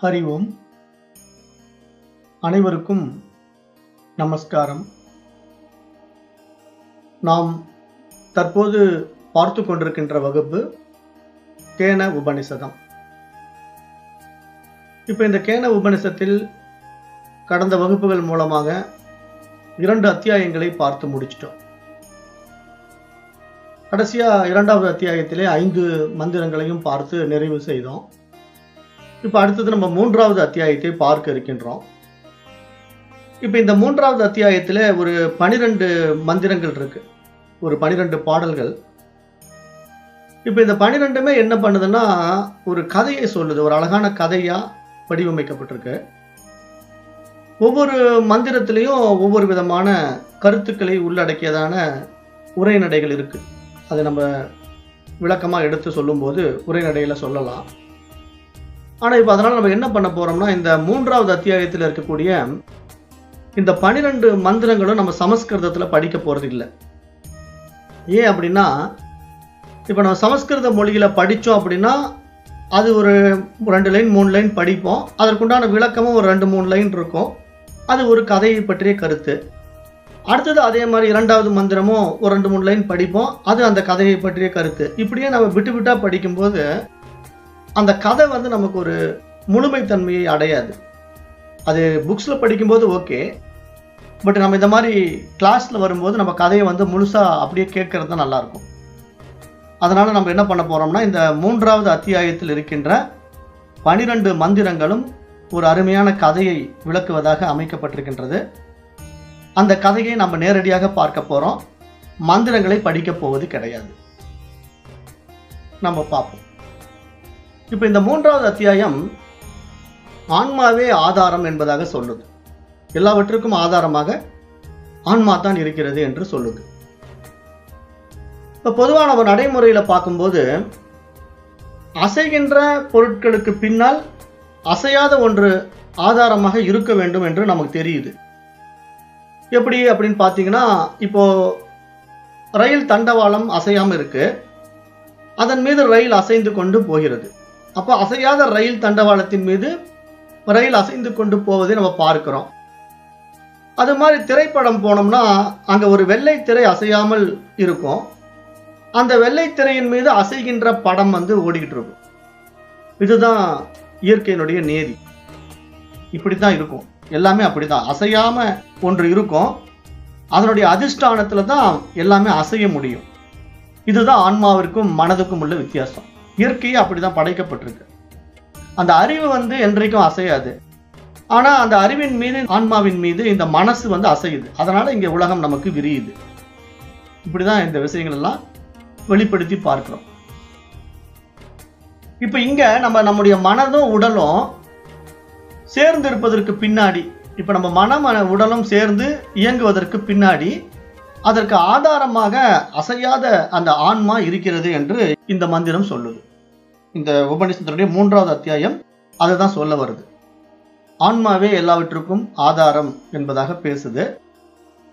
ஹரி ஓம். அனைவருக்கும் நமஸ்காரம். நாம் தற்போது பார்த்து கொண்டிருக்கின்ற வகுப்பு கேன உபனிஷதம். இப்போ இந்த கேன உபனிஷத்தில் கடந்த வகுப்புகள் மூலமாக 2 அத்தியாயங்களை பார்த்து முடிச்சிட்டோம். கடைசியா 2வது அத்தியாயத்திலே 5 மந்திரங்களையும் பார்த்து நிறைவு செய்தோம். இப்போ அடுத்தது நம்ம 3வது அத்தியாயத்தை பார்க்க இருக்கின்றோம். இப்போ இந்த 3வது அத்தியாயத்தில் ஒரு 12 மந்திரங்கள் இருக்கு, ஒரு 12 பாடல்கள். இப்போ இந்த 12மே என்ன பண்ணுதுன்னா ஒரு கதையை சொல்லுது, ஒரு அழகான கதையா வடிவமைக்கப்பட்டிருக்கு. ஒவ்வொரு மந்திரத்திலையும் ஒவ்வொரு விதமான கருத்துக்களை உள்ளடக்கியதான உரைநடைகள் இருக்கு. அதை நம்ம விளக்கமாக எடுத்து சொல்லும்போது உரைநடையில சொல்லலாம். ஆனால் இப்போ அதனால் நம்ம என்ன பண்ண போறோம்னா, இந்த 3வது அத்தியாயத்தில் இருக்கக்கூடிய இந்த 12 மந்திரங்களும் நம்ம சமஸ்கிருதத்தில் படிக்க போறது இல்லை. ஏன் அப்படின்னா, இப்போ நம்ம சமஸ்கிருத மொழியில படித்தோம் அப்படின்னா அது ஒரு 2 லைன் 3 லைன் படிப்போம். அதற்குண்டான விளக்கமும் ஒரு 2-3 லைன் இருக்கும். அது ஒரு கதையை பற்றிய கருத்து. அடுத்தது அதே மாதிரி 2வது மந்திரமும் ஒரு 2-3 லைன் படிப்போம். அது அந்த கதையை பற்றிய கருத்து. இப்படியே நம்ம விட்டு விட்டா படிக்கும்போது அந்த கதை நமக்கு ஒரு முழுமைத்தன்மையை அடையாது. அது புக்ஸில் படிக்கும்போது ஓகே, பட் நம்ம இந்த மாதிரி கிளாஸில் வரும்போது நம்ம கதையை முழுசாக அப்படியே கேட்கறது தான் நல்லாயிருக்கும். அதனால் நம்ம என்ன பண்ண போகிறோம்னா, இந்த 3வது அத்தியாயத்தில் இருக்கின்ற 12 மந்திரங்களும் ஒரு அருமையான கதையை விளக்குவதாக அமைக்கப்பட்டிருக்கின்றது. அந்த கதையை நம்ம நேரடியாக பார்க்க போகிறோம். மந்திரங்களை படிக்க போவது கிடையாது. நம்ம பார்ப்போம். இப்போ இந்த 3வது அத்தியாயம் ஆன்மாவே ஆதாரம் என்பதாக சொல்லுது. எல்லாவற்றுக்கும் ஆதாரமாக ஆன்மா தான் இருக்கிறது என்று சொல்லுது. இப்போ பொதுவாக நம்ம நடைமுறையில் பார்க்கும்போது அசைகின்ற பொருட்களுக்கு பின்னால் அசையாத ஒன்று ஆதாரமாக இருக்க வேண்டும் என்று நமக்கு தெரியுது. எப்படி அப்படின்னு பார்த்தீங்கன்னா, இப்போ ரயில் தண்டவாளம் அசையாமல் இருக்கு, அதன் மீது ரயில் அசைந்து கொண்டு போகிறது. அப்போ அசையாத ரயில் தண்டவாளத்தின் மீது ரயில் அசைந்து கொண்டு போவதை நம்ம பார்க்கிறோம். அது மாதிரி திரைப்படம் போனோம்னா அங்கே ஒரு வெள்ளை திரை அசையாமல் இருக்கும். அந்த வெள்ளை திரையின் மீது அசைகின்ற படம் ஓடிக்கிட்டு இருக்கும். இதுதான் இயற்கையினுடைய நேதி. இப்படித்தான் இருக்கும். எல்லாமே அப்படிதான், அசையாம ஒன்று இருக்கும். அதனுடைய அதிஷ்டானத்துல தான் எல்லாமே அசைய முடியும். இதுதான் ஆன்மாவிற்கும் மனதுக்கும் உள்ள வித்தியாசம். இயற்கையே அப்படிதான் படைக்கப்பட்டிருக்கு. அந்த அறிவு என்றைக்கும் அசையாது. ஆனா அந்த அறிவின் மீது, ஆன்மாவின் மீது இந்த மனசு அசையுது. அதனால இங்க உலகம் நமக்கு விரியுது. இப்படிதான் இந்த விஷயங்கள் எல்லாம் வெளிப்படுத்தி பார்க்கிறோம். இப்ப இங்க நம்முடைய மனதும் உடலும் சேர்ந்து இருப்பதற்கு பின்னாடி, இப்ப நம்ம மனம் உடலும் சேர்ந்து இயங்குவதற்கு பின்னாடி அதற்கு ஆதாரமாக அசையாத அந்த ஆன்மா இருக்கிறது என்று இந்த மந்திரம் சொல்லுது. இந்த உபநிஷத்தினுடைய 3வது அத்தியாயம் அதுதான் சொல்ல வருது. ஆன்மாவே எல்லாவற்றுக்கும் ஆதாரம் என்பதாக பேசுது.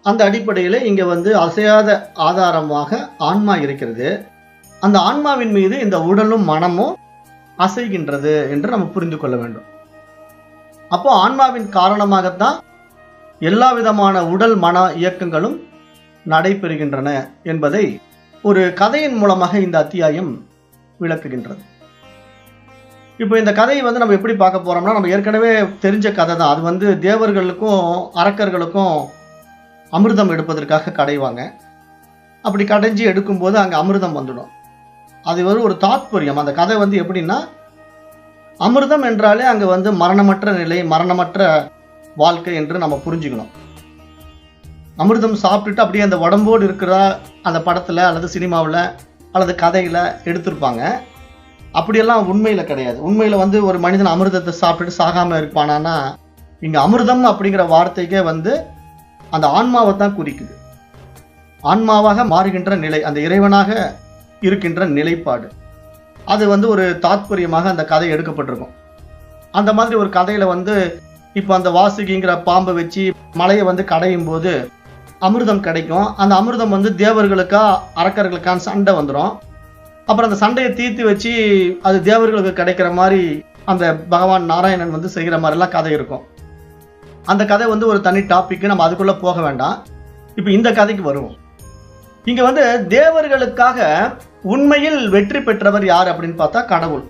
அந்த அடிப்படையில் இங்க அசையாத ஆதாரமாக ஆன்மா இருக்கிறது. அந்த ஆன்மாவின் மீது இந்த உடலும் மனமும் அசைகின்றது என்று நம்ம புரிந்து கொள்ள வேண்டும். அப்போ ஆன்மாவின் காரணமாகத்தான் எல்லா விதமான உடல் மன இயக்கங்களும் நடைபெறுகின்றன என்பதை ஒரு கதையின் மூலமாக இந்த அத்தியாயம் விளக்குகின்றது. இப்போ இந்த கதையை நம்ம எப்படி பார்க்க போறோம்னா, நம்ம ஏற்கனவே தெரிஞ்ச கதை தான். அது தேவர்களுக்கும் அரக்கர்களுக்கும் அமிர்தம் எடுப்பதற்காக கடைவாங்க. அப்படி கடைஞ்சி எடுக்கும்போது அங்கே அமிர்தம் வந்துடும். அது ஒரு தாத்பரியம். அந்த கதை எப்படின்னா, அமிர்தம் என்றாலே அங்கே மரணமற்ற நிலை, மரணமற்ற வாழ்க்கை என்று நம்ம புரிஞ்சுக்கணும். அமிர்தம் சாப்பிட்டுட்டு அப்படியே அந்த உடம்போடு இருக்கிற அந்த படத்தில் அல்லது சினிமாவில் அல்லது கதையில் எடுத்திருப்பாங்க. அப்படியெல்லாம் உண்மையில் கிடையாது. உண்மையில் ஒரு மனிதன் அமிர்தத்தை சாப்பிட்டுட்டு சாகாமல் இருப்பானா, இங்கே அமிர்தம் அப்படிங்கிற வார்த்தைக்கே அந்த ஆன்மாவை தான் குறிக்குது. ஆன்மாவாக மாறுகின்ற நிலை, அந்த இறைவனாக இருக்கின்ற நிலைப்பாடு, அது ஒரு தாத்பரியமாக அந்த கதை எடுக்கப்பட்டிருக்கும். அந்த மாதிரி ஒரு கதையில இப்போ அந்த வாசுகிங்கிற பாம்பை வச்சு மலையை கடையும் போது அமிர்தம் கிடைக்கும். அந்த அமிர்தம் தேவர்களுக்கா அரக்கர்களுக்கான சண்டை வந்துடும். அப்புறம் அந்த சண்டையை தீர்த்து வச்சு அது தேவர்களுக்கு கிடைக்கிற மாதிரி அந்த பகவான் நாராயணன் வந்து செய்கிற மாதிரிலாம் கதை இருக்கும். அந்த கதை வந்து ஒரு தனி டாபிக், நம்ம அதுக்குள்ள போக வேண்டாம். இப்போ இந்த கதைக்கு வருவோம். இங்க வந்து தேவர்களுக்காக உண்மையில் வெற்றி பெற்றவர் யார் அப்படின்னு பார்த்தா கடவுள்.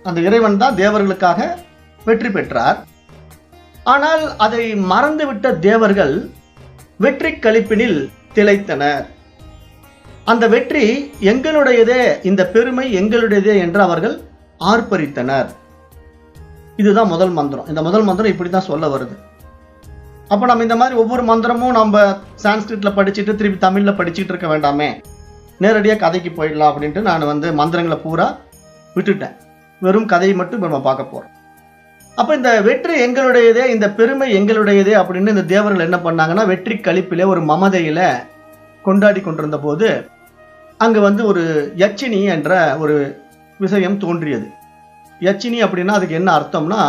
அந்த இறைவன் தான் தேவர்களுக்காக வெற்றி பெற்றார். ஆனால் அதை மறந்துவிட்ட தேவர்கள் வெற்றி களிப்பினில் திளைத்தனர். அந்த வெற்றி எங்களுடையதே, இந்த பெருமை எங்களுடையதே என்று அவர்கள் ஆர்ப்பரித்தனர். இதுதான் முதல் மந்திரம். இந்த முதல் மந்திரம் இப்படிதான் சொல்ல வருது. அப்ப நம்ம இந்த மாதிரி ஒவ்வொரு மந்திரமும் நம்ம சான்ஸ்கிரிட்ல படிச்சுட்டு திருப்பி தமிழ்ல படிச்சுட்டு இருக்க வேண்டாமே, நேரடியாக கதைக்கு போயிடலாம் அப்படின்ட்டு நான் வந்து மந்திரங்களை பூரா விட்டுட்டேன். வெறும் கதையை மட்டும் நம்ம பார்க்க போறோம். அப்ப இந்த வெற்றி எங்களுடையதே, இந்த பெருமை எங்களுடையதே அப்படின்னு இந்த தேவர்கள் என்ன பண்ணாங்கன்னா, வெற்றி களிப்பிலே ஒரு மமதையில கொண்டாடி கொண்டிருந்த போது அங்க வந்து ஒரு யட்சினி என்ற ஒரு விஷயம் தோன்றியது. யட்சினி அப்படின்னா அதுக்கு என்ன அர்த்தம்னா,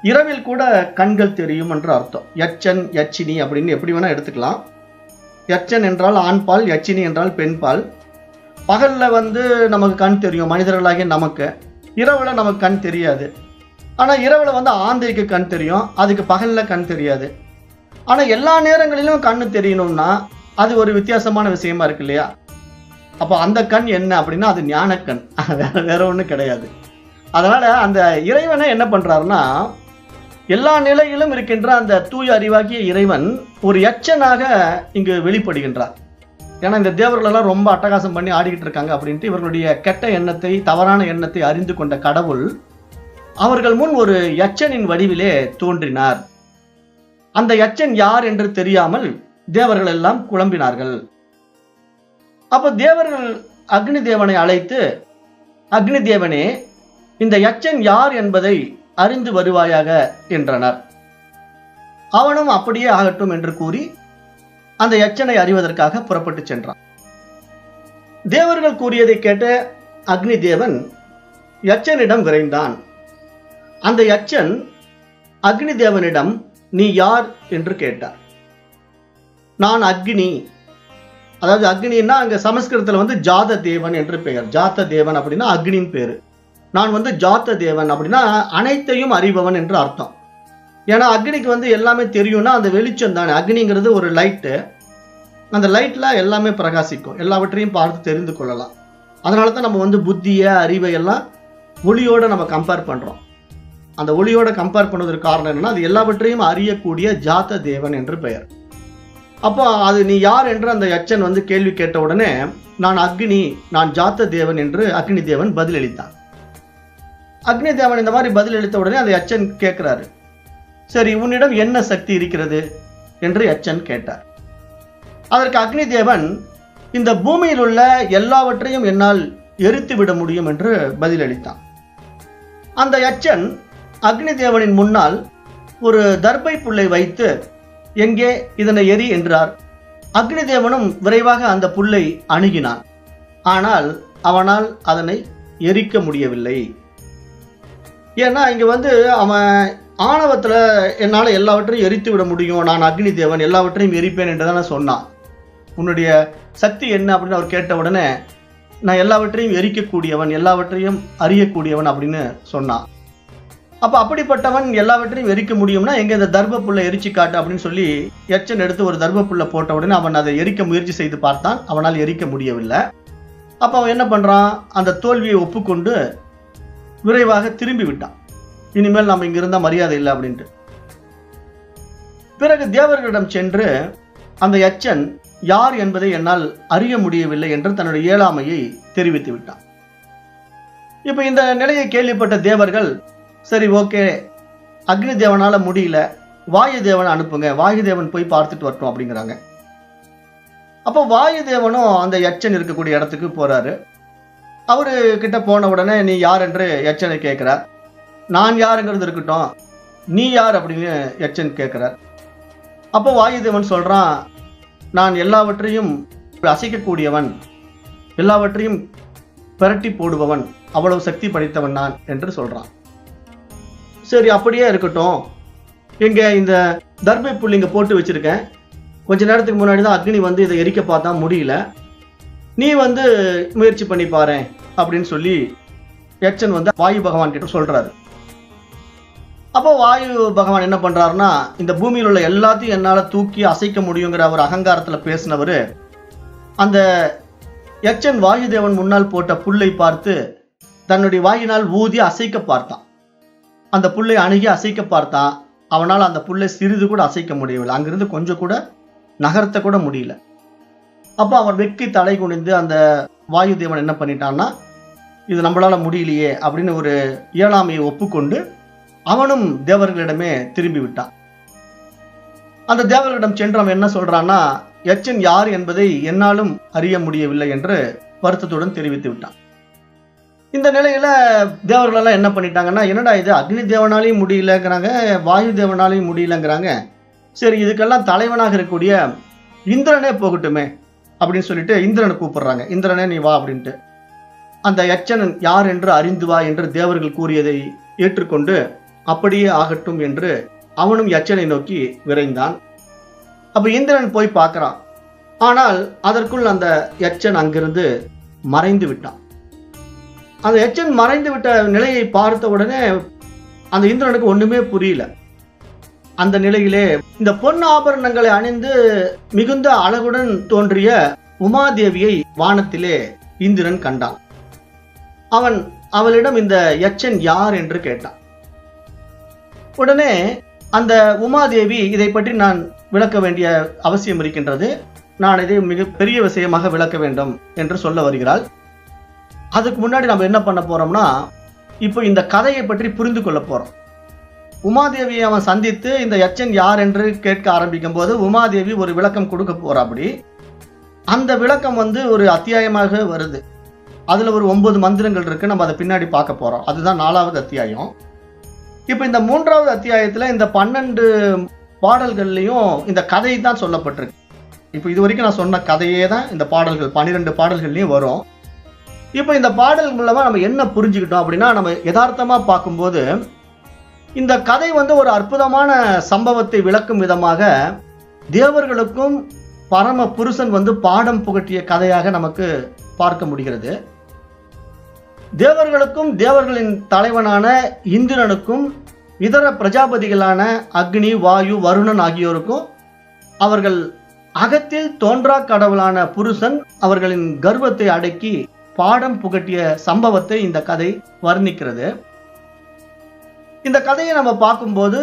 இரவில் கூட கண்கள் தெரியும் என்ற அர்த்தம். யட்சன் யட்சினி அப்படின்னு எப்படி வேணா எடுத்துக்கலாம். யட்சன் என்றால் ஆண்பால், யட்சினி என்றால் பெண்பால். பகல்ல வந்து நமக்கு கண் தெரியும், மனிதர்களாகிய நமக்கு. இரவுல நமக்கு கண் தெரியாது. ஆனா இரவுல வந்து ஆந்தைக்கு கண் தெரியும், அதுக்கு பகல்ல கண் தெரியாது. ஆனா எல்லா நேரங்களிலும் கண்ணு தெரியணும்னா அது ஒரு வித்தியாசமான விஷயமா இருக்கு இல்லையா? அப்ப அந்த கண் என்ன அப்படின்னா அது ஞானக்கண், வேற ஒண்ணும் கிடையாது. அதனால அந்த இறைவனை என்ன பண்றாருன்னா, எல்லா நிலையிலும் இருக்கின்ற அந்த தூய அறிவாகிய இறைவன் ஒரு யட்சனாக இங்கு வெளிப்படுகின்றார். ஏன்னா இந்த தேவர்கள் எல்லாம் ரொம்ப அட்டகாசம் பண்ணி ஆடிக்கிட்டு இருக்காங்க அப்படின்ட்டு இவர்களுடைய கெட்ட எண்ணத்தை, தவறான எண்ணத்தை அறிந்து கொண்ட கடவுள் அவர்கள் முன் ஒரு யட்சனின் வடிவிலே தோன்றினார். அந்த யட்சன் யார் என்று தெரியாமல் தேவர்கள் எல்லாம் குழம்பினார்கள். அப்ப தேவர்கள் அக்னி தேவனை அழைத்து, அக்னி தேவனே, இந்த யட்சன் யார் என்பதை அறிந்து வருவாயாக என்றனர். அவனும் அப்படியே ஆகட்டும் என்று கூறி அந்த யட்சனை அறிவதற்காக புறப்பட்டு சென்றான். தேவர்கள் கூறியதை கேட்ட அக்னி தேவன் யட்சனிடம் விரைந்தான். அந்த யட்சன் அக்னி தேவனிடம் நீ யார் என்று கேட்டார். நான் அக்னி, அதாவது அக்னின்னா அங்க சமஸ்கிருதத்துல வந்து ஜாத தேவன் என்று பெயர். ஜாத்த தேவன் அப்படின்னா அக்னியின் பேரு. நான் வந்து ஜாத்த தேவன் அப்படின்னா அனைத்தையும் அறிபவன் என்று அர்த்தம். ஏன்னா அக்னிக்கு வந்து எல்லாமே தெரியும்னா அந்த வெளிச்சம் தானே. அக்னிங்கிறது ஒரு லைட்டு, அந்த லைட்ல எல்லாமே பிரகாசிக்கும், எல்லாவற்றையும் பார்த்து தெரிந்து கொள்ளலாம். அதனால தான் நம்ம வந்து புத்திய அறிவை எல்லாம் ஒளியோட நம்ம கம்பேர் பண்றோம். அந்த ஒளியோட கம்பேர் பண்ணுவதற்கு காரணம் என்னன்னா, அது எல்லாவற்றையும் அறியக்கூடிய ஜாத்த தேவன் என்று பெயர். அப்போ அது நீ யார் என்று அந்த யட்சன் வந்து கேள்வி கேட்ட உடனே, நான் அக்னி, நான் ஜாத்த தேவன் என்று அக்னி தேவன் பதிலளித்தான். அக்னி தேவன் இந்த மாதிரி பதிலளித்த உடனே அந்த யட்சன் கேட்கிறாரு, சரி உன்னிடம் என்ன சக்தி இருக்கிறது என்று யட்சன் கேட்டார். அதற்கு அக்னி தேவன், இந்த பூமியில் உள்ள எல்லாவற்றையும் என்னால் எரித்து விட முடியும் என்று பதிலளித்தான். அந்த யட்சன் அக்னி தேவனின் முன்னால் ஒரு தர்பை புல்லை வைத்து, எங்கே இதனை எரி என்றார். அக்னி தேவனும் விரைவாக அந்த புல்லை அணுகினான். ஆனால் அவனால் அதனை எரிக்க முடியவில்லை. ஏன்னா இங்க வந்து அவன் ஆணவத்துல என்னால எல்லாவற்றையும் எரித்து விட முடியும், நான் அக்னி தேவன், எல்லாவற்றையும் எரிப்பேன் என்றுதானே சொன்னான். உன்னுடைய சக்தி என்ன அப்படின்னு அவர் கேட்ட உடனே, நான் எல்லாவற்றையும் எரிக்கக்கூடியவன், எல்லாவற்றையும் அறியக்கூடியவன் அப்படின்னு சொன்னான். அப்ப அப்படிப்பட்டவன் எல்லாவற்றையும் எரிக்க முடியும்னா எங்க இந்த தர்ப புல்லை எரிச்சு காட்டு அப்படின்னு சொல்லி யட்சன் எடுத்து ஒரு தர்ப புல்லை போட்ட உடனே அவன் அதை எரிக்க முயற்சி செய்து பார்த்தான். அவனால் எரிக்க முடியவில்லை. அப்ப அவன் என்ன பண்றான், அந்த தோல்வியை ஒப்புக்கொண்டு விரைவாக திரும்பி விட்டான். இனிமேல் நம்ம இங்க இருந்தா மரியாதை இல்லை அப்படின்ட்டு. பிறகு தேவர்களிடம் சென்று அந்த யட்சன் யார் என்பதை என்னால் அறிய முடியவில்லை என்று தன்னுடைய இயலாமையை தெரிவித்து விட்டான். இப்ப இந்த நிலையை கேள்விப்பட்ட தேவர்கள், சரி ஓகே, அக்னி தேவனால முடியல, வாயு தேவனை அனுப்புங்க, வாயு தேவன் போய் பார்த்துட்டு வரட்டும் அப்படிங்கிறாங்க. அப்போ வாயு தேவனும் அந்த யட்சன் இருக்கக்கூடிய இடத்துக்கு போறாரு. அவரு கிட்ட போன உடனே நீ யார் என்று யட்சனை கேட்கிறார். நான் யாருங்கிறது இருக்கட்டும், நீ யார் அப்படின்னு யட்சன் கேட்கிறார். அப்போ வாயு தேவன் சொல்றான், நான் எல்லாவற்றையும் அசைக்கக்கூடியவன், எல்லாவற்றையும் பிரட்டி போடுபவன், அவ்வளவு சக்தி படைத்தவன் நான் என்று சொல்றான். சரி அப்படியே இருக்கட்டும், எங்க இந்த தர்பை புல் இங்க போட்டு வச்சிருக்கேன், கொஞ்ச நேரத்துக்கு முன்னாடி தான் அக்னி வந்து இதை எரிக்க பார்த்தா முடியல, நீ வந்து முயற்சி பண்ணி பாரு அப்படின்னு சொல்லி யட்சன் வந்து வாயு பகவான் கிட்ட சொல்றாரு. அப்போ வாயு பகவான் என்ன பண்றாருன்னா, இந்த பூமியில் உள்ள எல்லாத்தையும் என்னால தூக்கி அசைக்க முடியுங்கிற ஒரு அகங்காரத்துல பேசினவரு அந்த யட்சன் வாயு தேவன் முன்னால் போட்ட புல்லை பார்த்து தன்னுடைய வாயினால் ஊதி அசைக்க பார்த்தான். அந்த புல்லை அணுகி அசைக்க பார்த்தான். அவனால் அந்த புல்லை சிறிது கூட அசைக்க முடியவில்லை. அங்கிருந்து கொஞ்சம் கூட நகர்த்த கூட முடியல. அப்போ அவன் வெட்கி தலை குனிந்து அந்த வாயு தேவன் என்ன பண்ணிட்டான்னா, இது நம்மளால முடியலையே அப்படின்னு ஒரு இயலாமையை ஒப்புக்கொண்டு அவனும் தேவர்களிடமே திரும்பி விட்டான். அந்த தேவர்களிடம் சென்று அவன் என்ன சொல்றான்னா, யட்சன் யார் என்பதை என்னாலும் அறிய முடியவில்லை என்று வருத்தத்துடன் தெரிவித்து விட்டான். இந்த நிலையில தேவர்கள் எல்லாம் என்ன பண்ணிட்டாங்கன்னா, என்னடா இது அக்னி தேவனாலையும் முடியலங்கிறாங்க, வாயு தேவனாலையும் முடியலங்கிறாங்க, சரி இதுக்கெல்லாம் தலைவனாக இருக்கக்கூடிய இந்திரனே போகட்டுமே அப்படின்னு சொல்லிட்டு இந்திரனை கூப்பிடுறாங்க. இந்திரனே நீ வா அப்படின்ட்டு. அந்த யட்சன் யார் என்று அறிந்து வா என்று தேவர்கள் கூறியதை ஏற்றுக்கொண்டு அப்படியே ஆகட்டும் என்று அவனும் யட்சனை நோக்கி விரைந்தான். அப்ப இந்திரன் போய் பார்க்கிறான். ஆனால் அதற்குள் அந்த யட்சன் அங்கிருந்து மறைந்து விட்டான். அந்த யட்சன் மறைந்து விட்ட நிலையை பார்த்த உடனே அந்த இந்திரனுக்கு ஒண்ணுமே புரியல. அந்த நிலையிலே இந்த பொன் ஆபரணங்களை அணிந்து மிகுந்த அழகுடன் தோன்றிய உமாதேவியை வானத்திலே இந்திரன் கண்டான். அவளிடம் இந்த யட்சன் யார் என்று கேட்டான். உடனே அந்த உமாதேவி, இதை பற்றி நான் விளக்க வேண்டிய அவசியம் இருக்கின்றது, நான் இதை மிக பெரிய விஷயமாக விளக்க வேண்டும் என்று சொல்ல வருகிறாள். அதுக்கு முன்னாடி நம்ம என்ன பண்ண போறோம்னா, இப்போ இந்த கதையை பற்றி புரிந்து கொள்ள போறோம். உமாதேவியை அவன் சந்தித்து இந்த யட்சன் யார் என்று கேட்க ஆரம்பிக்கும் போது உமாதேவி ஒரு விளக்கம் கொடுக்க போறா. அப்படி அந்த விளக்கம் வந்து ஒரு அத்தியாயமாக வருது. அதுல ஒரு 9 மந்திரங்கள் இருக்கு. நம்ம அதை பின்னாடி பார்க்க போறோம். அதுதான் 4வது அத்தியாயம். இப்ப இந்த 3வது அத்தியாயத்துல இந்த 12 பாடல்கள்லயும் இந்த கதை தான் சொல்லப்பட்டிருக்கு. இப்ப இது வரைக்கும் நான் சொன்ன கதையே தான் இந்த பாடல்கள் 12 பாடல்கள்லயும் வரும். இப்ப இந்த பாடல் மூலமா நம்ம என்ன புரிஞ்சுக்கிட்டோம் அப்படின்னா, நம்ம யதார்த்தமா பார்க்கும்போது இந்த கதை வந்து ஒரு அற்புதமான சம்பவத்தை விளக்கும் விதமாக தேவர்களுக்கும் பரம புருஷன் வந்து பாடம் புகட்டிய கதையாக நமக்கு பார்க்க முடிகிறது. தேவர்களுக்கும் தேவர்களின் தலைவனான இந்திரனுக்கும் இதர பிரஜாபதிகளான அக்னி, வாயு, வருணன் ஆகியோருக்கும் அவர்கள் அகத்தில் தோன்றா கடவுளான புருஷன் அவர்களின் கர்வத்தை அடக்கி பாடம் புகட்டிய சம்பவத்தை இந்த கதை வர்ணிக்கிறது. இந்த கதையை நம்ம பார்க்கும்போது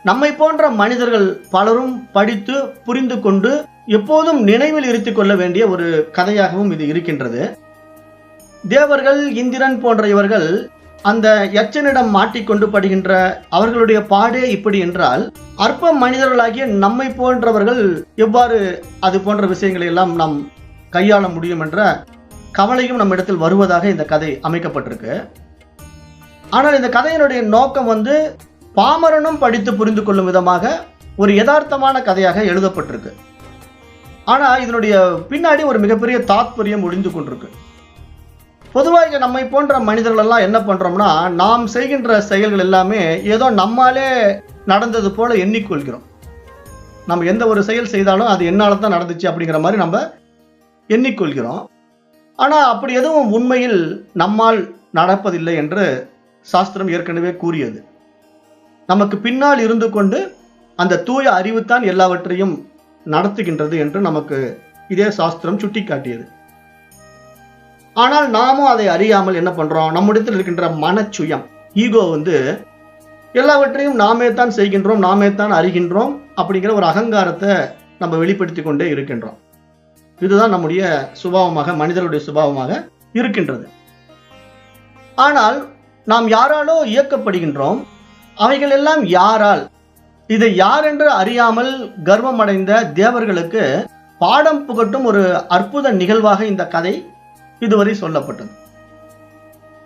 நம்மை போன்ற மனிதர்கள் பலரும் படித்து புரிந்து கொண்டு எப்போதும் நினைவில் இருத்திக் கொள்ள வேண்டிய ஒரு கதையாகவும் இது இருக்கின்றது. தேவர்கள், இந்திரன் போன்ற இவர்கள் அந்த யட்சனிடம் மாட்டிக்கொண்டு படுகின்ற அவர்களுடைய பாடே இப்படி என்றால், அற்ப மனிதர்களாகிய நம்மை போன்றவர்கள் எவ்வாறு அது போன்ற விஷயங்களை எல்லாம் நாம் கையாள முடியும் என்ற கவலையும் நம்ம இடத்தில் வருவதாக இந்த கதை அமைக்கப்பட்டிருக்கு. ஆனால் இந்த கதையினுடைய நோக்கம் வந்து பாமரனும் படித்து புரிந்து கொள்ளும் விதமாக ஒரு யதார்த்தமான கதையாக எழுதப்பட்டிருக்கு. ஆனா இதனுடைய பின்னாடி ஒரு மிகப்பெரிய தாத்பரியம் ஒளிந்து கொண்டிருக்கு. பொதுவாக நம்மை போன்ற மனிதர்கள் எல்லாம் என்ன பண்றோம்னா, நாம் செய்கின்ற செயல்கள் எல்லாமே ஏதோ நம்மாலே நடந்தது போல எண்ணிக்கொள்கிறோம். நம்ம எந்த ஒரு செயல் செய்தாலும் அது என்னால தான் நடந்துச்சு அப்படிங்கிற மாதிரி நம்ம எண்ணிக்கொள்கிறோம். ஆனா அப்படி எதுவும் உண்மையில் நம்மால் நடப்பதில்லை என்று சாஸ்திரம் ஏற்கனவே கூறியது. நமக்கு பின்னால் இருந்து கொண்டு அந்த தூய அறிவுத்தான் எல்லாவற்றையும் நடத்துகின்றது என்று நமக்கு இதே சாஸ்திரம் சுட்டி காட்டியது. ஆனால் நாமும் அதை அறியாமல் என்ன பண்றோம், நம்மிடத்தில் இருக்கின்ற மனச்சுயம், ஈகோ வந்து எல்லாவற்றையும் நாமே தான் செய்கின்றோம், நாமே தான் அறிகின்றோம் அப்படிங்கிற ஒரு அகங்காரத்தை நம்ம வெளிப்படுத்தி கொண்டே இருக்கின்றோம். இதுதான் நம்முடைய சுபாவமாக, மனிதருடைய சுபாவமாக இருக்கின்றது. ஆனால் நாம் யாராலோ இயக்கப்படுகின்றோம். அவைகள் எல்லாம் யாரால்? இதை யார் என்று அறியாமல் கர்வம் அடைந்த தேவர்களுக்கு பாடம் புகட்டும் ஒரு அற்புத நிகழ்வாக இந்த கதை இதுவரை சொல்லப்பட்டது.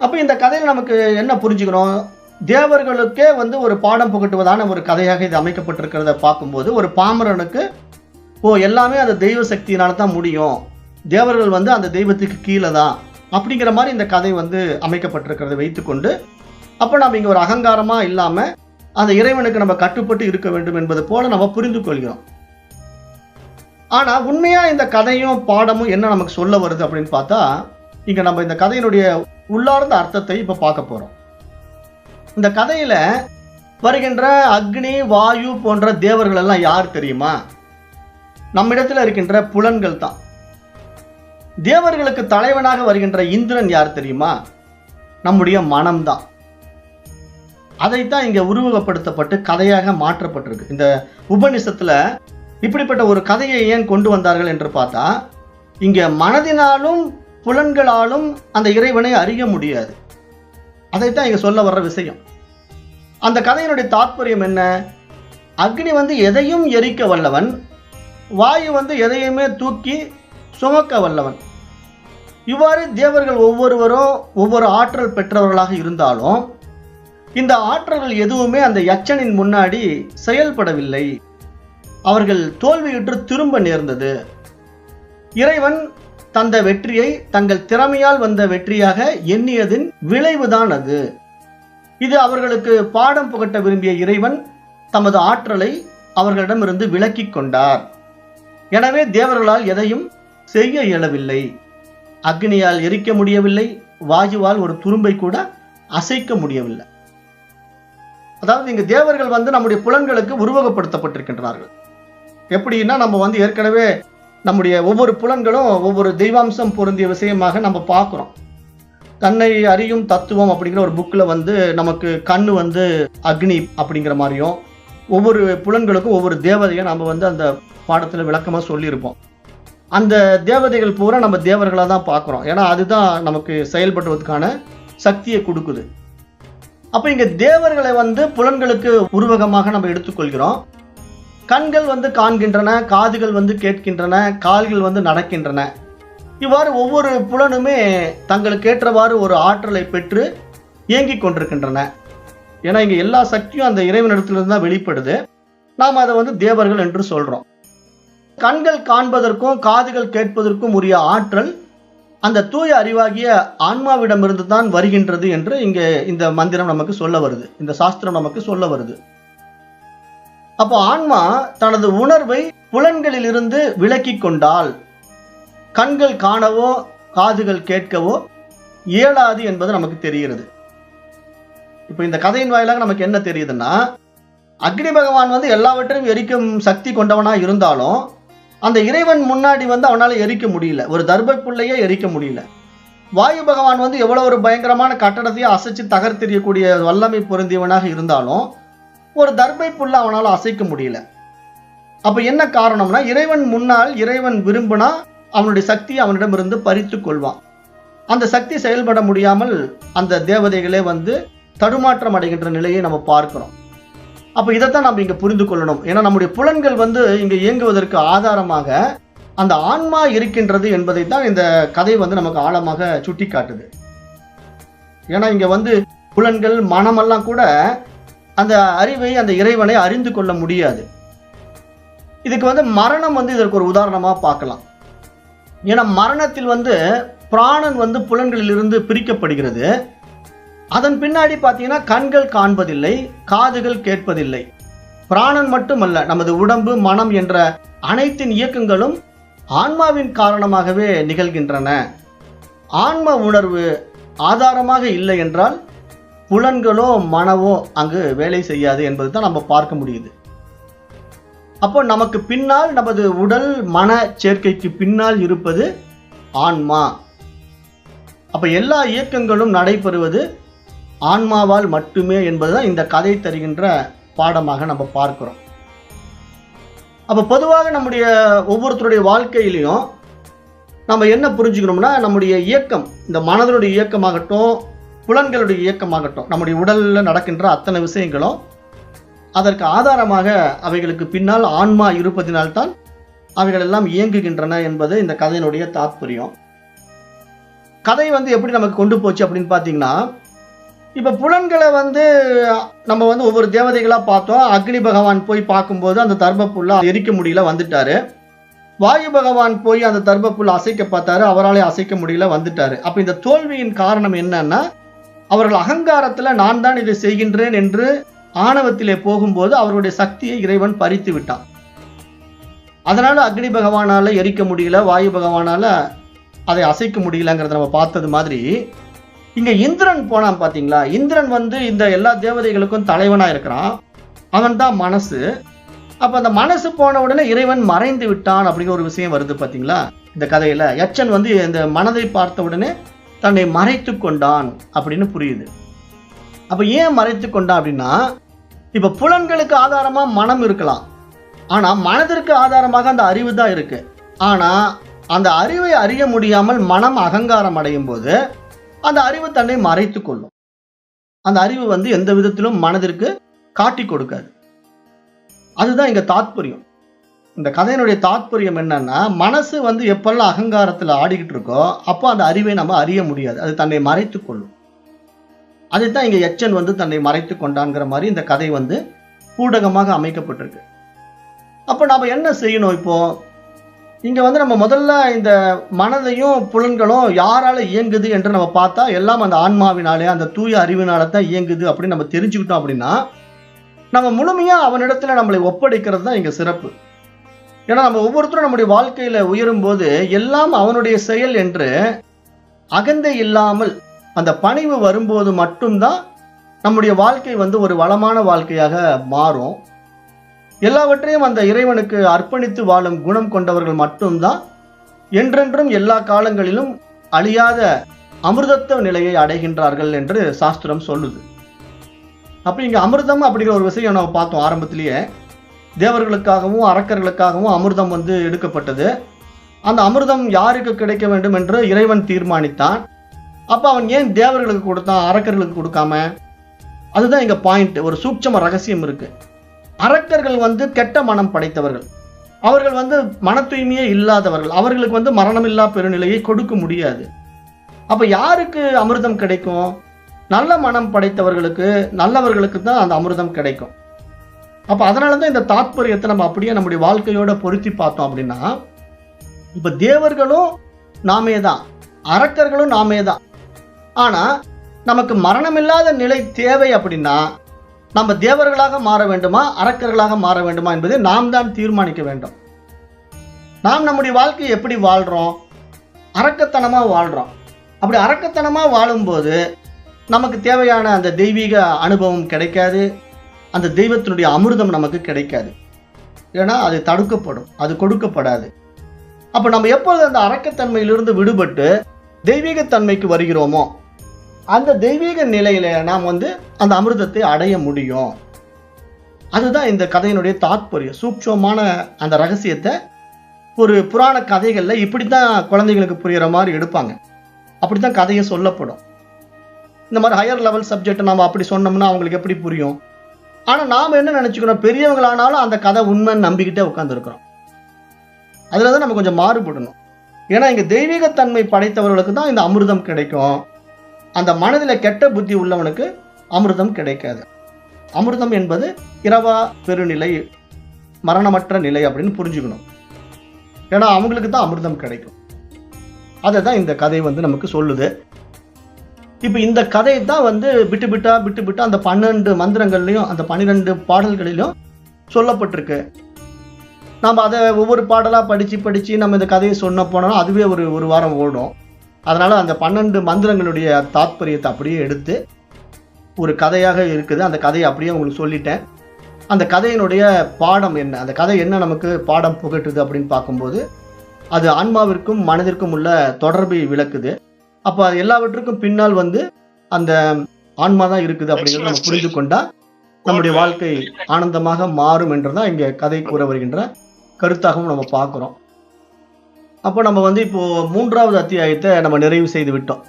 அப்ப இந்த கதையில் நமக்கு என்ன புரிஞ்சுக்கிறோம், தேவர்களுக்கே வந்து ஒரு பாடம் புகட்டுவதான ஒரு கதையாக இது அமைக்கப்பட்டிருக்கிறத பார்க்கும்போது ஒரு பாமரனுக்கு எல்லாமே அந்த தெய்வ சக்தியினால தான் முடியும், தேவர்கள் வந்து அந்த தெய்வத்துக்கு கீழே தான் அப்படிங்கிற மாதிரி இந்த கதை வந்து அமைக்கப்பட்டிருக்கிறத வைத்துக்கொண்டு அப்ப நம்ம இங்க ஒரு அகங்காரமா இல்லாம அந்த இறைவனுக்கு நம்ம கட்டுப்பட்டு இருக்க வேண்டும் என்பது போல நம்ம புரிந்து கொள்கிறோம். ஆனா உண்மையா இந்த கதையும் பாடமும் என்ன நமக்கு சொல்ல வருது அப்படின்னு பார்த்தா, இங்க நம்ம இந்த கதையினுடைய உள்ளார்ந்த அர்த்தத்தை இப்ப பார்க்க போறோம். இந்த கதையில வருகின்ற அக்னி, வாயு போன்ற தேவர்கள் எல்லாம் யார் தெரியுமா? நம்மிடத்தில் இருக்கின்ற புலன்கள் தான். தேவர்களுக்கு தலைவனாக வருகின்ற இந்திரன் யார் தெரியுமா? நம்முடைய மனம்தான். அதைத்தான் இங்க உருவகப்படுத்தப்பட்டு கதையாக மாற்றப்பட்டிருக்கு. இந்த உபநிஷத்துல இப்படிப்பட்ட ஒரு கதையை ஏன் கொண்டு வந்தார்கள் என்று பார்த்தா, இங்க மனதினாலும் புலன்களாலும் அந்த இறைவனை அறிய முடியாது. அதைத்தான் இங்க சொல்ல வர்ற விஷயம். அந்த கதையினுடைய தாற்பயம் என்ன? அக்னி எதையும் எரிக்க வல்லவன், வாயு எதையுமே தூக்கி சுமக்க வல்லவன். இவ்வாறு தேவர்கள் ஒவ்வொருவரும் ஒவ்வொரு ஆற்றல் பெற்றவர்களாக இருந்தாலும் இந்த ஆற்றல்கள் எதுவுமே அந்த யட்சனின் முன்னாடி செயல்படவில்லை. அவர்கள் தோல்வியுற்று திரும்ப நேர்ந்தது. இறைவன் தந்த வெற்றியை தங்கள் திறமையால் வந்த வெற்றியாக எண்ணியதின் விளைவுதான் அது. இது அவர்களுக்கு பாடம் புகட்ட விரும்பிய இறைவன் தமது ஆற்றலை அவர்களிடமிருந்து விலக்கி கொண்டார். எனவே தேவர்களால் எதையும் செய்ய இயலவில்லை. அக்னியால் எரிக்க முடியவில்லை, வாயுவால் ஒரு துரும்பை கூட அசைக்க முடியவில்லை. அதாவது இங்க தேவர்கள் நம்முடைய புலன்களுக்கு உருவகப்படுத்தப்பட்டிருக்கின்றார்கள். எப்படின்னா, நம்ம ஏற்கனவே நம்முடைய ஒவ்வொரு புலன்களும் ஒவ்வொரு தெய்வாம்சம் பொருந்திய விஷயமாக நம்ம பார்க்கிறோம். தன்னை அறியும் தத்துவம் அப்படிங்கிற ஒரு புக்கில் நமக்கு கண்ணு அக்னி அப்படிங்கிற மாதிரியும், ஒவ்வொரு புலன்களுக்கும் ஒவ்வொரு தேவதையை நம்ம அந்த பாடத்தில் விளக்கமாக சொல்லியிருப்போம். அந்த தேவதைகள் பூரா நம்ம தேவர்களாக தான் பார்க்குறோம். ஏன்னா அதுதான் நமக்கு செயல்படுவதற்கான சக்தியை கொடுக்குது. அப்போ இங்கே தேவர்களை புலன்களுக்கு உருவகமாக நம்ம எடுத்துக்கொள்கிறோம். கண்கள் காண்கின்றன, காதுகள் கேட்கின்றன, கால்கள் நடக்கின்றன. இவ்வாறு ஒவ்வொரு புலனுமே தங்களுக்கு ஏற்றவாறு ஒரு ஆற்றலை பெற்று இயங்கிக் கொண்டிருக்கின்றன. ஏன்னா இங்க எல்லா சக்தியும் அந்த இறைவனிடத்திலிருந்து தான் வெளிப்படுது. நாம் அதை தேவர்கள் என்று சொல்றோம். கண்கள் காண்பதற்கும் காதுகள் கேட்பதற்கும் உரிய ஆற்றல் அந்த தூய அறிவாகிய ஆன்மாவிடமிருந்து தான் வருகின்றது என்று இங்கே இந்த மந்திரம் நமக்கு சொல்ல வருது, இந்த சாஸ்திரம் நமக்கு சொல்ல வருது. அப்போ ஆன்மா தனது உணர்வை புலன்களில் இருந்து விலக்கி கொண்டால் கண்கள் காணவோ காதுகள் கேட்கவோ இயலாது என்பது நமக்கு தெரிகிறது. இப்போ இந்த கதையின் வாயிலாக நமக்கு என்ன தெரியுதுன்னா, அக்னி பகவான் எல்லாவற்றையும் எரிக்கும் சக்தி கொண்டவனா இருந்தாலும் அந்த இறைவன் முன்னாடி அவனால எரிக்க முடியல. ஒரு தர்பப்புள்ளையே எரிக்க முடியல. வாயு பகவான் எவ்வளவு ஒரு பயங்கரமான கட்டடத்தையே அசைச்சு தகர்த்தெறியக்கூடிய வல்லமை பொருந்தியவனாக இருந்தாலும் ஒரு தர்பை புல்ல அவனால் அசைக்க முடியல. அப்ப என்ன காரணம்னா, இறைவன் முன்னால் இறைவன் விரும்பினா அவனுடைய சக்தியை அவனிடமிருந்து பறித்து கொள்வான். அந்த சக்தி செயல்பட முடியாமல் அந்த தேவதைகளே தடுமாற்றம் அடைகின்ற நிலையை நம்ம பார்க்கிறோம். அப்ப இதைத்தான் நம்ம இங்க புரிந்து கொள்ளணும். ஏன்னா நம்முடைய புலன்கள் இங்க இயங்குவதற்கு ஆதாரமாக அந்த ஆன்மா இருக்கின்றது என்பதை தான் இந்த கதை நமக்கு ஆழமாக சுட்டி காட்டுது. ஏன்னா இங்க புலன்கள் மனமெல்லாம் கூட அந்த அறிவை, அந்த இறைவனை அறிந்து கொள்ள முடியாது. இதுக்கு மரணம் இதற்கு ஒரு உதாரணமா பார்க்கலாம். ஏன்னா மரணத்தில் பிராணன் புலன்களில் இருந்து பிரிக்கப்படுகிறது. அதன் பின்னாடி பார்த்தீங்கன்னா கண்கள் காண்பதில்லை, காதுகள் கேட்பதில்லை. பிராணன் மட்டுமல்ல, நமது உடம்பு, மனம் என்ற அனைத்தின் இயக்கங்களும் ஆன்மாவின் காரணமாகவே நிகழ்கின்றன. ஆன்ம உணர்வு ஆதாரமாக இல்லை என்றால் புலன்களோ மனவோ அங்கு வேலை செய்யாது என்பது தான் நம்ம பார்க்க முடியுது. அப்போ நமக்கு பின்னால், நமது உடல் மன சேர்க்கைக்கு பின்னால் இருப்பது ஆன்மா. அப்ப எல்லா இயக்கங்களும் நடைபெறுவது ஆன்மாவால் மட்டுமே என்பதுதான் இந்த கதை தருகின்ற பாடமாக நம்ம பார்க்கிறோம். அப்ப பொதுவாக நம்முடைய ஒவ்வொருத்தருடைய வாழ்க்கையிலையும் நம்ம என்ன புரிஞ்சுக்கணும்னா, நம்முடைய இயக்கம், இந்த மனதனுடைய இயக்கமாகட்டும், புலன்களுடைய இயக்கமாகட்டும், நம்முடைய உடல்ல நடக்கின்ற அத்தனை விஷயங்களும் அதற்கு ஆதாரமாக அவைகளுக்கு பின்னால் ஆன்மா இருப்பதினால்தான் அவைகள் எல்லாம் இயங்குகின்றன என்பது இந்த கதையினுடைய தாற்பயம். கதை எப்படி நமக்கு கொண்டு போச்சு அப்படின்னு பார்த்தீங்கன்னா, இப்ப புலன்களை நம்ம ஒவ்வொரு தேவதைகளா பார்த்தோம். அக்னி பகவான் போய் பார்க்கும்போது அந்த தர்பப்புல்ல எரிக்க முடியல, வந்துட்டாரு. வாயு பகவான் போய் அந்த தர்பப்புல் அசைக்க பார்த்தாரு, அவராலே அசைக்க முடியல, வந்துட்டாரு. அப்ப இந்த தோல்வியின் காரணம் என்னன்னா, அவர்கள் அகங்காரத்துல நான் தான் இதை செய்கின்றேன் என்று ஆணவத்திலே போகும்போது அவருடைய சக்தியை இறைவன் பறித்து விட்டான். அதனால அக்னி பகவானால எரிக்க முடியல, வாயு பகவானால அதை அசைக்க முடியலங்கிறத நம்ம பார்த்தது மாதிரி, இங்க இந்திரன் போனான் பாத்தீங்களா? இந்திரன் வந்து இந்த எல்லா தேவதைகளுக்கும் தலைவனா இருக்கிறான். அவன் தான் மனசு. அப்ப அந்த மனசு போன உடனே இறைவன் மறைந்து விட்டான் அப்படிங்கிற ஒரு விஷயம் வருது பாத்தீங்களா இந்த கதையில. யட்சன் வந்து இந்த மனதை பார்த்த உடனே தன்னை மறைத்து கொண்டான் அப்படின்னு புரியுது. அப்ப ஏன் மறைத்து கொண்டான் அப்படின்னா, இப்ப புலன்களுக்கு ஆதாரமா மனம் இருக்கலாம், ஆனா மனதிற்கு ஆதாரமாக அந்த அறிவு தான் இருக்கு. ஆனா அந்த அறிவை அறிய முடியாமல் மனம் அகங்காரம் அடையும் போது அந்த அறிவு தன்னை மறைத்து கொள்ளும். அந்த அறிவு வந்து எந்த விதத்திலும் மனதிற்கு காட்டி கொடுக்காது. அதுதான் இங்க தாத்பரியம். இந்த கதையினுடைய தாத்பரியம் என்னன்னா, மனசு வந்து எப்பெல்லாம் அகங்காரத்துல ஆடிக்கிட்டு இருக்கோ அப்போ அந்த அறிவை நம்ம அறிய முடியாது, அது தன்னை மறைத்து கொள்ளும். அதுதான் இங்க யட்சன் வந்து தன்னை மறைத்து கொண்டான்ங்கிற மாதிரி இந்த கதை வந்து ஊடகமாக அமைக்கப்பட்டிருக்கு. அப்ப நாம என்ன செய்யணும்? இப்போ இங்க வந்து நம்ம முதல்ல இந்த மனதையும் புலன்களும் யாரால இயங்குது என்று நம்ம பார்த்தா எல்லாம் அந்த ஆன்மாவினாலே, அந்த தூய அறிவினால தான் இயங்குது அப்படின்னு நம்ம தெரிஞ்சுக்கிட்டோம் அப்படின்னா, நம்ம முழுமையா அவனிடத்துல நம்மளை ஒப்படைக்கிறது தான் இங்க சிறப்பு. ஏன்னா நம்ம ஒவ்வொருத்தரும் நம்முடைய வாழ்க்கையில உயரும் போது எல்லாம் அவனுடைய செயல் என்று அகந்தை இல்லாமல் அந்த பணிவு வரும்போது மட்டும்தான் நம்முடைய வாழ்க்கை வந்து ஒரு வளமான வாழ்க்கையாக மாறும். எல்லாவற்றையும் அந்த இறைவனுக்கு அர்ப்பணித்து வாழும் குணம் கொண்டவர்கள் மட்டும்தான் என்றென்றும் எல்லா காலங்களிலும் அழியாத அமிர்தத்துவ நிலையை அடைகின்றார்கள் என்று சாஸ்திரம் சொல்லுது. அப்ப இங்க அமிர்தம் அப்படிங்கிற ஒரு விஷயம் நம்ம பார்த்தோம் ஆரம்பத்திலேயே. தேவர்களுக்காகவும் அரக்கர்களுக்காகவும் அமிர்தம் வந்து எடுக்கப்பட்டது. அந்த அமிர்தம் யாருக்கு கிடைக்க வேண்டும் என்று இறைவன் தீர்மானித்தான். அப்ப அவன் ஏன் தேவர்களுக்கு கொடுத்தான், அரக்கர்களுக்கு கொடுக்காம? அதுதான் இங்க பாயிண்ட். ஒரு சூட்சம ரகசியம் இருக்கு. அரக்கர்கள் வந்து கெட்ட மனம் படைத்தவர்கள், அவர்கள் வந்து மன தூய்மையே இல்லாதவர்கள், அவர்களுக்கு வந்து மரணமில்லா பெருநிலையை கொடுக்க முடியாது. அப்ப யாருக்கு அமிர்தம் கிடைக்கும்? நல்ல மனம் படைத்தவர்களுக்கு, நல்லவர்களுக்கு தான் அந்த அமிர்தம் கிடைக்கும். அப்ப அதனாலதான் இந்த தாத்பரியத்தை நம்ம அப்படியே நம்முடைய வாழ்க்கையோட பொருத்தி பார்த்தோம் அப்படின்னா, இப்ப தேவர்களும் நாமே தான், அரக்கர்களும் நாமே தான். ஆனா நமக்கு மரணமில்லாத நிலை தேவை அப்படின்னா நம்ம தேவர்களாக மாற வேண்டுமா, அரக்கர்களாக மாற வேண்டுமா என்பதை நாம் தான் தீர்மானிக்க வேண்டும். நாம் நம்முடைய வாழ்க்கையை எப்படி வாழ்றோம்? அரக்கத்தனமா வாழ்றோம். அப்படி அரக்கத்தனமா வாழும்போது நமக்கு தேவையான அந்த தெய்வீக அனுபவம் கிடைக்காது, அந்த தெய்வத்தினுடைய அமிர்தம் நமக்கு கிடைக்காது. ஏன்னா அது தடுக்கப்படும், அது கொடுக்கப்படாது. அப்ப நம்ம எப்பொழுது அந்த அரக்கத்தன்மையிலிருந்து விடுபட்டு தெய்வீகத்தன்மைக்கு வருகிறோமோ அந்த தெய்வீக நிலையில நாம் வந்து அந்த அமிர்தத்தை அடைய முடியும். அதுதான் இந்த கதையினுடைய தாத்பரியம். சூட்சமான அந்த ரகசியத்தை ஒரு புராண கதைகள்ல இப்படித்தான் குழந்தைகளுக்கு புரியுற மாதிரி எடுப்பாங்க. அப்படித்தான் கதையை சொல்லப்படும். இந்த மாதிரி ஹையர் லெவல் சப்ஜெக்ட் நம்ம அப்படி சொன்னோம்னா அவங்களுக்கு எப்படி புரியும்? ஆனா நாம என்ன நினைச்சுக்கிறோம், பெரியவங்களானாலும் அந்த கதை உண்மைன்னு நம்பிக்கிட்டே உட்கார்ந்துருக்கிறோம். அதுலதான் நம்ம கொஞ்சம் மாறுபடணும். ஏன்னா இங்க தெய்வீகத்தன்மை படைத்தவர்களுக்கு தான் இந்த அமிர்தம் கிடைக்கும். அந்த மனதில் கெட்ட புத்தி உள்ளவனுக்கு அமிர்தம் கிடைக்காது. அமிர்தம் என்பது இரவா பெருநிலை, மரணமற்ற நிலை அப்படின்னு புரிஞ்சுக்கணும். ஏன்னா அவங்களுக்கு தான் அமிர்தம் கிடைக்கும். அதை தான் இந்த கதை வந்து நமக்கு சொல்லுது. இப்ப இந்த கதை தான் வந்து விட்டு விட்டா அந்த 12 மந்திரங்கள்லையும் அந்த 12 பாடல்களிலும் சொல்லப்பட்டிருக்கு. நம்ம அதை ஒவ்வொரு பாடலா படிச்சு நம்ம இந்த கதையை சொன்ன போனோம்னா அதுவே ஒரு வாரம் ஓடும். அதனால அந்த 12 மந்திரங்களுடைய தாத்பரியத்தை அப்படியே எடுத்து ஒரு கதையாக இருக்குது. அந்த கதையை அப்படியே உங்களுக்கு சொல்லிட்டேன். அந்த கதையினுடைய பாடம் என்ன, அந்த கதை என்ன நமக்கு பாடம் புகட்டுது அப்படின்னு பார்க்கும்போது அது ஆன்மாவிற்கும் மனதிற்கும் உள்ள தொடர்பை விளக்குது. அப்ப அது எல்லாவற்றுக்கும் பின்னால் வந்து அந்த ஆன்மா தான் இருக்குது அப்படிங்கிறத நம்ம புரிந்து கொண்டா நம்முடைய வாழ்க்கை ஆனந்தமாக மாறும் என்றுதான் இங்க கதை கூற வருகின்ற கருத்தாகவும் நம்ம பார்க்கிறோம். அப்போ நம்ம வந்து இப்போ 3வது அத்தியாயத்தை நம்ம நிறைவு செய்து விட்டோம்.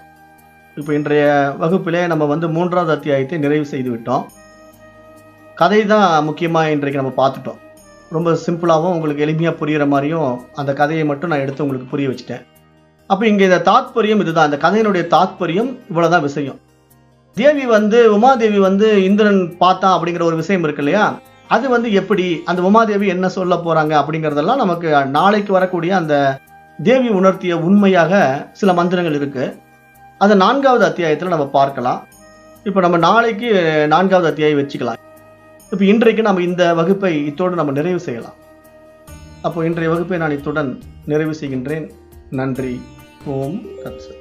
இப்போ இன்றைய வகுப்பிலே நம்ம வந்து 3வது அத்தியாயத்தை நிறைவு செய்து விட்டோம். கதை தான் முக்கியமா இன்றைக்கு நம்ம பார்த்துட்டோம். ரொம்ப சிம்பிளாகவும் உங்களுக்கு எளிமையா புரியுற மாதிரியும் அந்த கதையை மட்டும் நான் எடுத்து உங்களுக்கு புரிய வச்சுட்டேன். அப்போ இங்க இந்த தாத்பரியம் இதுதான். இந்த கதையினுடைய தாத்பரியம் இவ்வளவுதான் விஷயம். தேவி வந்து உமாதேவி வந்து இந்திரன் பார்த்தான் அப்படிங்கிற ஒரு விஷயம் இருக்கு இல்லையா, அது வந்து எப்படி, அந்த உமாதேவி என்ன சொல்ல போறாங்க அப்படிங்கிறதெல்லாம் நமக்கு நாளைக்கு வரக்கூடிய அந்த தேவி உணர்த்திய உண்மையாக சில மந்திரங்கள் இருக்கு. அதை 4வது அத்தியாயத்துல நம்ம பார்க்கலாம். இப்போ நம்ம நாளைக்கு 4வது அத்தியாயம் வச்சுக்கலாம். இப்போ இன்றைக்கு நம்ம இந்த வகுப்பை இத்தோடு நம்ம நிறைவு செய்யலாம். அப்போ இன்றைய வகுப்பை நான் இத்துடன் நிறைவு செய்கின்றேன். நன்றி. ஓம் தத்சத்.